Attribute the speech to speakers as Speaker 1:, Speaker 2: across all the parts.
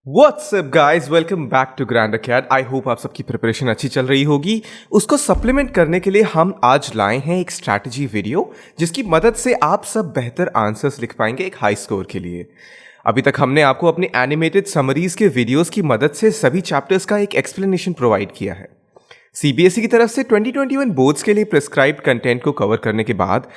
Speaker 1: WhatsApp guys, welcome back to grand Acad. I hope आप सबकी preparation अच्छी चल रही होगी। उसको सप्लीमेंट करने के लिए हम आज लाए हैं एक स्ट्रैटेजी वीडियो जिसकी मदद से आप सब बेहतर आंसर्स लिख पाएंगे एक हाई स्कोर के लिए। अभी तक हमने आपको अपनी एनिमेटेड समरीज के वीडियोस की मदद से सभी चैप्टर्स का एक एक्सप्लेनेशन प्रोवाइड किया है। सीबीएसई की तरफ से 2021 बोर्ड्स के लिए प्रिस्क्राइब्ड कंटेंट को कवर करने के बाद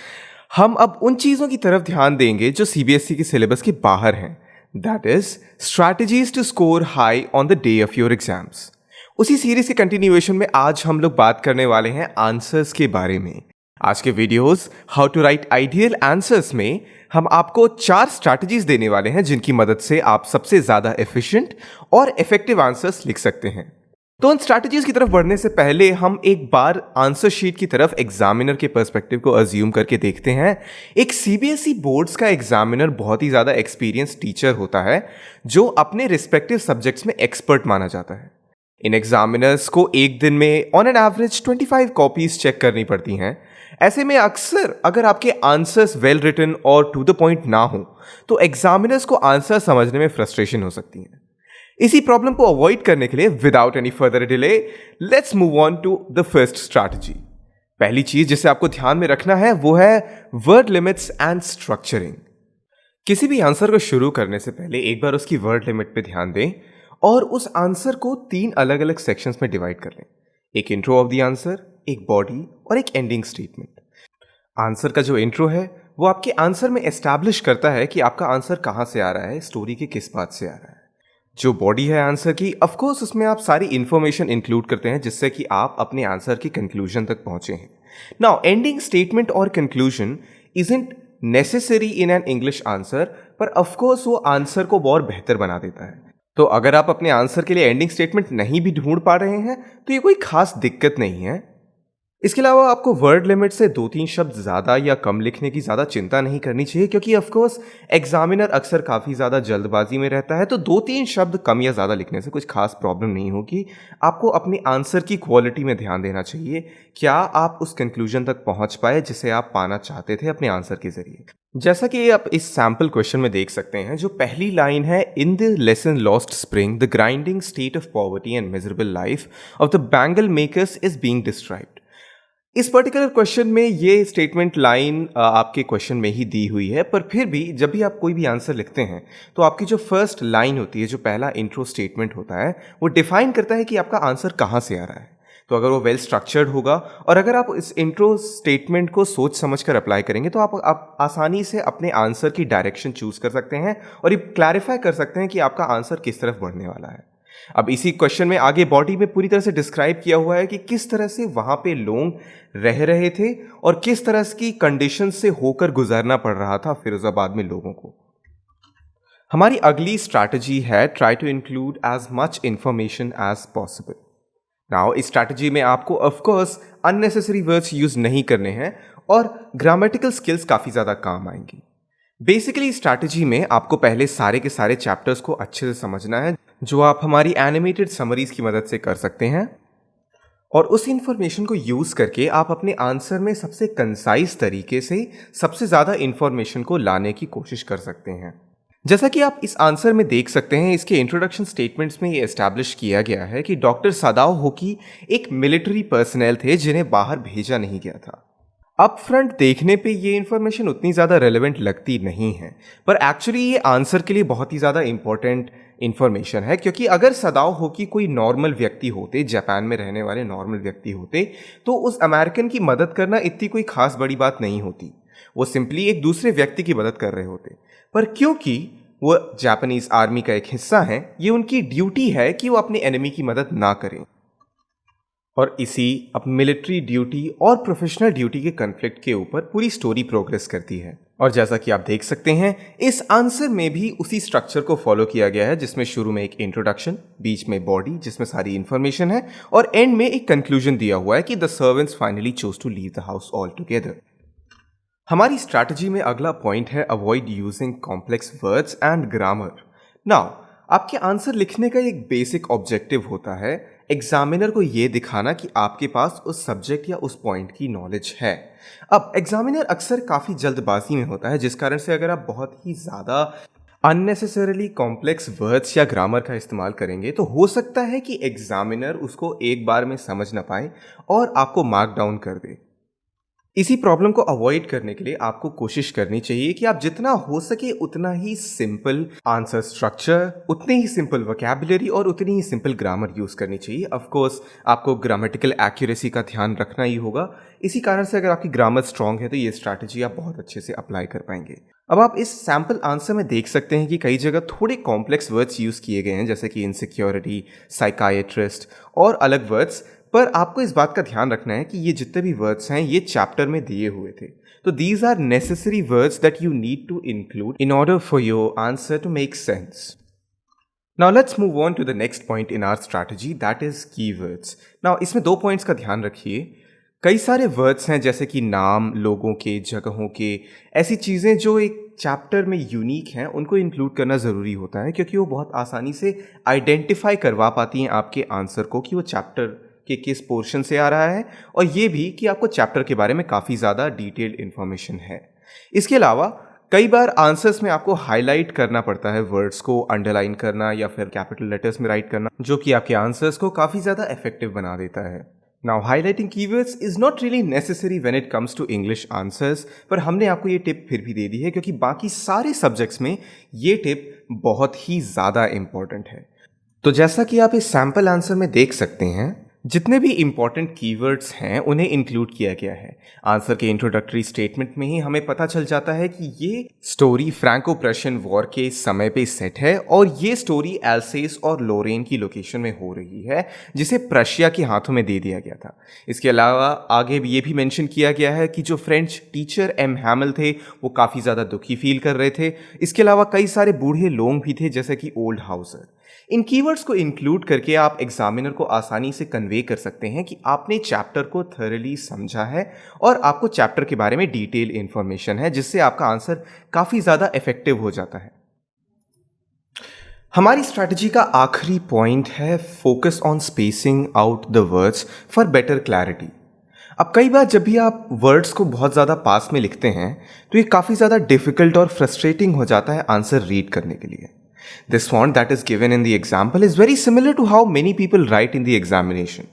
Speaker 1: हम अब उन चीज़ों की तरफ ध्यान देंगे जो सीबीएसई के सिलेबस के बाहर हैं। That is strategies to score high on the day of your exams. उसी सीरीज के कंटिन्यूएशन में आज हम लोग बात करने वाले हैं आंसर्स के बारे में। आज के videos how to write ideal answers में हम आपको 4 स्ट्रैटेजीज देने वाले हैं जिनकी मदद से आप सबसे ज्यादा एफिशिएंट और इफेक्टिव आंसर्स लिख सकते हैं। तो उन स्ट्रैटेजीज की तरफ बढ़ने से पहले हम एक बार आंसर शीट की तरफ एग्जामिनर के पर्सपेक्टिव को अज्यूम करके देखते हैं। एक सीबीएसई बोर्ड्स का एग्जामिनर बहुत ही ज़्यादा एक्सपीरियंस टीचर होता है जो अपने रिस्पेक्टिव सब्जेक्ट्स में एक्सपर्ट माना जाता है। इन एग्जामिनर्स को एक दिन में on an average 25 copies check करनी पड़ती हैं। ऐसे में अक्सर अगर आपके आंसर्स वेल रिटन और टू द पॉइंट ना हो तो एग्जामिनर्स को आंसर समझने में फ्रस्ट्रेशन हो सकती है। इसी प्रॉब्लम को अवॉइड करने के लिए without any further delay let's move on to the first strategy. पहली चीज जिसे आपको ध्यान में रखना है वो है वर्ड लिमिट्स एंड स्ट्रक्चरिंग। किसी भी आंसर को शुरू करने से पहले एक बार उसकी वर्ड लिमिट पे ध्यान दें और उस आंसर को 3 अलग अलग सेक्शंस में डिवाइड कर लें। एक इंट्रो ऑफ द आंसर, एक बॉडी और एक एंडिंग स्टेटमेंट। आंसर का जो इंट्रो है वो आपके आंसर में एस्टैब्लिश करता है कि आपका आंसर कहां से आ रहा है, स्टोरी के किस बात से आ रहा है। जो बॉडी है आंसर की, ऑफ कोर्स उसमें आप सारी इंफॉर्मेशन इंक्लूड करते हैं जिससे कि आप अपने आंसर की कंक्लूजन तक पहुंचे हैं। नाउ एंडिंग स्टेटमेंट और conclusion isn't necessary in an English answer, पर ऑफ कोर्स वो आंसर को और बेहतर बना देता है। तो अगर आप अपने आंसर के लिए एंडिंग स्टेटमेंट नहीं भी ढूंढ पा रहे हैं तो ये कोई खास दिक्कत नहीं है। इसके अलावा आपको वर्ड लिमिट से 2-3 शब्द ज़्यादा या कम लिखने की ज़्यादा चिंता नहीं करनी चाहिए, क्योंकि ऑफ कोर्स एग्जामिनर अक्सर काफ़ी ज़्यादा जल्दबाजी में रहता है। तो 2-3 शब्द कम या ज़्यादा लिखने से कुछ खास प्रॉब्लम नहीं होगी। आपको अपने आंसर की क्वालिटी में ध्यान देना चाहिए। क्या आप उस कंक्लूजन तक पहुंच पाए जिसे आप पाना चाहते थे अपने आंसर के जरिए। जैसा कि आप इस सैम्पल क्वेश्चन में देख सकते हैं, जो पहली लाइन है, in the lesson lost spring the grinding state of poverty and miserable life of the bangle makers is being described. इस पर्टिकुलर क्वेश्चन में ये स्टेटमेंट लाइन आपके क्वेश्चन में ही दी हुई है, पर फिर भी जब भी आप कोई भी आंसर लिखते हैं तो आपकी जो फर्स्ट लाइन होती है, जो पहला इंट्रो स्टेटमेंट होता है, वो डिफाइन करता है कि आपका आंसर कहाँ से आ रहा है। तो अगर वो वेल स्ट्रक्चर्ड होगा और अगर आप इस इंट्रो स्टेटमेंट को सोच समझ कर अप्लाई करेंगे तो आप आसानी से अपने आंसर की डायरेक्शन चूज कर सकते हैं और ये क्लैरिफाई कर सकते हैं कि आपका आंसर किस तरफ बढ़ने वाला है। अब इसी क्वेश्चन में आगे बॉडी में पूरी तरह से डिस्क्राइब किया हुआ है कि किस तरह से वहां पे लोग रह रहे थे और किस तरह की कंडीशन से होकर गुजरना पड़ रहा था फिरोजाबाद में लोगों को। हमारी अगली स्ट्रैटेजी है try to include as much information as possible. Now इस स्ट्रैटेजी में आपको of course unnecessary words use नहीं करने हैं और ग्रामेटिकल स्किल्स काफी ज्यादा काम आएंगी। बेसिकली स्ट्रैटेजी में आपको पहले सारे के सारे चैप्टर्स को अच्छे से समझना है, जो आप हमारी एनिमेटेड समरीज की मदद से कर सकते हैं, और उस इंफॉर्मेशन को यूज करके आप अपने आंसर में सबसे कंसाइज तरीके से सबसे ज्यादा इंफॉर्मेशन को लाने की कोशिश कर सकते हैं। जैसा कि आप इस आंसर में देख सकते हैं, इसके इंट्रोडक्शन स्टेटमेंट्स में ये एस्टैब्लिश किया गया है कि डॉक्टर सदाओ होकी एक मिलिट्री पर्सनल थे जिन्हें बाहर भेजा नहीं गया था। अप फ्रंट देखने पे ये इन्फॉर्मेशन उतनी ज़्यादा रेलेवेंट लगती नहीं है, पर एक्चुअली ये आंसर के लिए बहुत ही ज़्यादा इंपॉर्टेंट इन्फॉर्मेशन है, क्योंकि अगर सदाओ होकी कोई नॉर्मल व्यक्ति होते, जापान में रहने वाले नॉर्मल व्यक्ति होते, तो उस अमेरिकन की मदद करना इतनी कोई खास बड़ी बात नहीं होती। वो सिंपली एक दूसरे व्यक्ति की मदद कर रहे होते, पर क्योंकि वो जापानीज आर्मी का एक हिस्सा है, ये उनकी ड्यूटी है कि वो अपने एनिमी की मदद ना करें। और इसी अब मिलिट्री ड्यूटी और प्रोफेशनल ड्यूटी के कन्फ्लिक्ट के ऊपर पूरी स्टोरी प्रोग्रेस करती है। और जैसा कि आप देख सकते हैं, इस आंसर में भी उसी स्ट्रक्चर को फॉलो किया गया है, जिसमें शुरू में एक इंट्रोडक्शन, बीच में बॉडी जिसमें सारी इंफॉर्मेशन है, और एंड में एक कंक्लूजन दिया हुआ है कि the servants finally chose to leave the house all together. हमारी स्ट्रैटेजी में अगला पॉइंट है avoid using complex words and grammar. Now आपके आंसर लिखने का एक बेसिक ऑब्जेक्टिव होता है एग्जामिनर को यह दिखाना कि आपके पास उस सब्जेक्ट या उस पॉइंट की नॉलेज है। अब एग्जामिनर अक्सर काफ़ी जल्दबाजी में होता है, जिस कारण से अगर आप बहुत ही ज़्यादा अननेसेसरली कॉम्प्लेक्स वर्ड्स या ग्रामर का इस्तेमाल करेंगे तो हो सकता है कि एग्जामिनर उसको एक बार में समझ ना पाए और आपको मार्क डाउन कर दे। इसी प्रॉब्लम को अवॉइड करने के लिए आपको कोशिश करनी चाहिए कि आप जितना हो सके उतना ही सिंपल आंसर स्ट्रक्चर, उतनी ही सिंपल वोकैबुलरी और उतनी ही सिंपल ग्रामर यूज़ करनी चाहिए। ऑफ कोर्स आपको ग्रामेटिकल एक्यूरेसी का ध्यान रखना ही होगा। इसी कारण से अगर आपकी ग्रामर स्ट्रांग है तो ये स्ट्रैटेजी आप बहुत अच्छे से अप्लाई कर पाएंगे। अब आप इस सैम्पल आंसर में देख सकते हैं कि कई जगह थोड़े कॉम्प्लेक्स वर्ड्स यूज़ किए गए हैं, जैसे कि इनसिक्योरिटी, साइकाइट्रिस्ट और अलग वर्ड्स। पर आपको इस बात का ध्यान रखना है कि ये जितने भी वर्ड्स हैं ये चैप्टर में दिए हुए थे, तो these are necessary words that you need to include in order for your answer to make sense. Now let's move on to the next point in our strategy, that is keywords. Now इसमें 2 points का ध्यान रखिए। कई सारे words हैं जैसे कि नाम, लोगों के, जगहों के, ऐसी चीज़ें जो एक चैप्टर में यूनिक हैं, उनको इंक्लूड करना ज़रूरी होता है क्योंकि वो बहुत आसानी से आइडेंटिफाई करवा पाती हैं आपके आंसर को कि वो चैप्टर कि किस पोर्शन से आ रहा है, और ये भी कि आपको चैप्टर के बारे में काफ़ी ज़्यादा डिटेल्ड इन्फॉर्मेशन है। इसके अलावा कई बार आंसर्स में आपको हाईलाइट करना पड़ता है, वर्ड्स को अंडरलाइन करना या फिर कैपिटल लेटर्स में राइट करना, जो कि आपके आंसर्स को काफ़ी ज़्यादा इफेक्टिव बना देता है। Now highlighting keywords is not really necessary when it comes to English answers, पर हमने आपको ये टिप फिर भी दे दी है क्योंकि बाकी सारे सब्जेक्ट्स में ये टिप बहुत ही ज़्यादा इम्पॉर्टेंट है। तो जैसा कि आप इस सैम्पल आंसर में देख सकते हैं, जितने भी इंपॉर्टेंट कीवर्ड्स हैं उन्हें इंक्लूड किया गया है। आंसर के इंट्रोडक्टरी स्टेटमेंट में ही हमें पता चल जाता है कि ये स्टोरी फ्रैंको प्रशियन वॉर के समय पे सेट है और ये स्टोरी एल्सेस और लोरेन की लोकेशन में हो रही है, जिसे प्रशिया के हाथों में दे दिया गया था। इसके अलावा आगे ये भी मेंशन किया गया है कि जो फ्रेंच टीचर एम हैमल थे वो काफ़ी ज़्यादा दुखी फील कर रहे थे। इसके अलावा कई सारे बूढ़े लोग भी थे जैसे कि ओल्ड हाउसर। इन कीवर्ड्स को इंक्लूड करके आप एग्जामिनर को आसानी से कन्वे कर सकते हैं कि आपने चैप्टर को थॉरली समझा है और आपको चैप्टर के बारे में डिटेल इंफॉर्मेशन है, जिससे आपका आंसर काफ़ी ज़्यादा इफेक्टिव हो जाता है। हमारी स्ट्रैटेजी का आखिरी पॉइंट है focus on spacing out the words for better clarity. अब कई बार जब भी आप वर्ड्स को बहुत ज़्यादा पास में लिखते हैं तो ये काफ़ी ज़्यादा डिफिकल्ट और फ्रस्ट्रेटिंग हो जाता है आंसर रीड करने के लिए। This font that is given in the example is very similar to how many people write in the examination.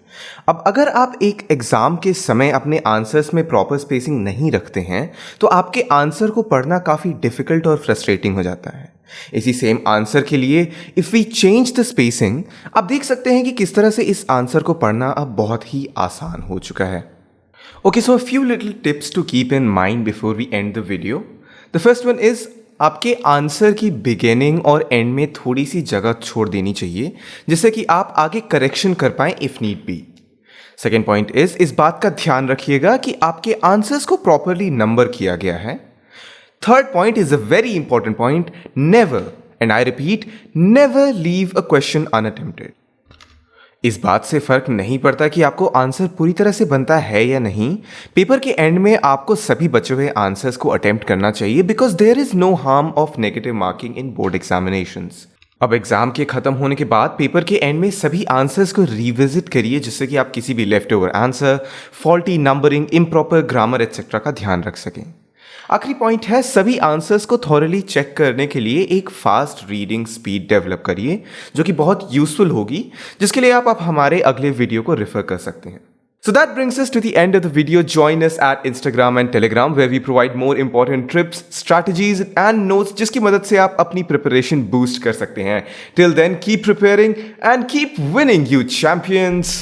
Speaker 1: अब अगर आप एक एग्ज़ाम के समय अपने आंसर्स में प्रॉपर स्पेसिंग नहीं रखते हैं तो आपके आंसर को पढ़ना काफ़ी डिफ़िकल्ट और फ्रस्ट्रेटिंग हो जाता है। इसी सेम आंसर के लिए if we change the spacing, आप देख सकते हैं कि किस तरह से इस आंसर को पढ़ना अब बहुत ही आसान हो चुका है। Okay, so a few little tips to keep in mind before we end the video. The first one is आपके आंसर की बिगिनिंग और एंड में थोड़ी सी जगह छोड़ देनी चाहिए जिससे कि आप आगे करेक्शन कर पाएं if need be. Second point इस बात का ध्यान रखिएगा कि आपके आंसर्स को प्रॉपरली नंबर किया गया है। Third point is a very important point, never, and I repeat, never leave a question unattempted. इस बात से फर्क नहीं पड़ता कि आपको आंसर पूरी तरह से बनता है या नहीं, पेपर के एंड में आपको सभी बचे हुए आंसर्स को अटेम्प्ट करना चाहिए because there is no harm of negative marking in board examinations. अब एग्जाम के खत्म होने के बाद पेपर के एंड में सभी आंसर्स को रिविजिट करिए जिससे कि आप किसी भी left over answer, faulty numbering, improper grammar etcetera का ध्यान रख सकें। आखिरी पॉइंट है सभी आंसर्स को थॉरली चेक करने के लिए एक फास्ट रीडिंग स्पीड डेवलप करिए जो कि बहुत यूजफुल होगी, जिसके लिए आप हमारे अगले वीडियो को रेफर कर सकते हैं। So that brings us to the end of the video. Join us at Instagram and Telegram where we provide more important tips, strategies and notes जिसकी मदद से आप अपनी preparation boost कर सकते हैं। Till then, keep preparing and keep winning, you champions!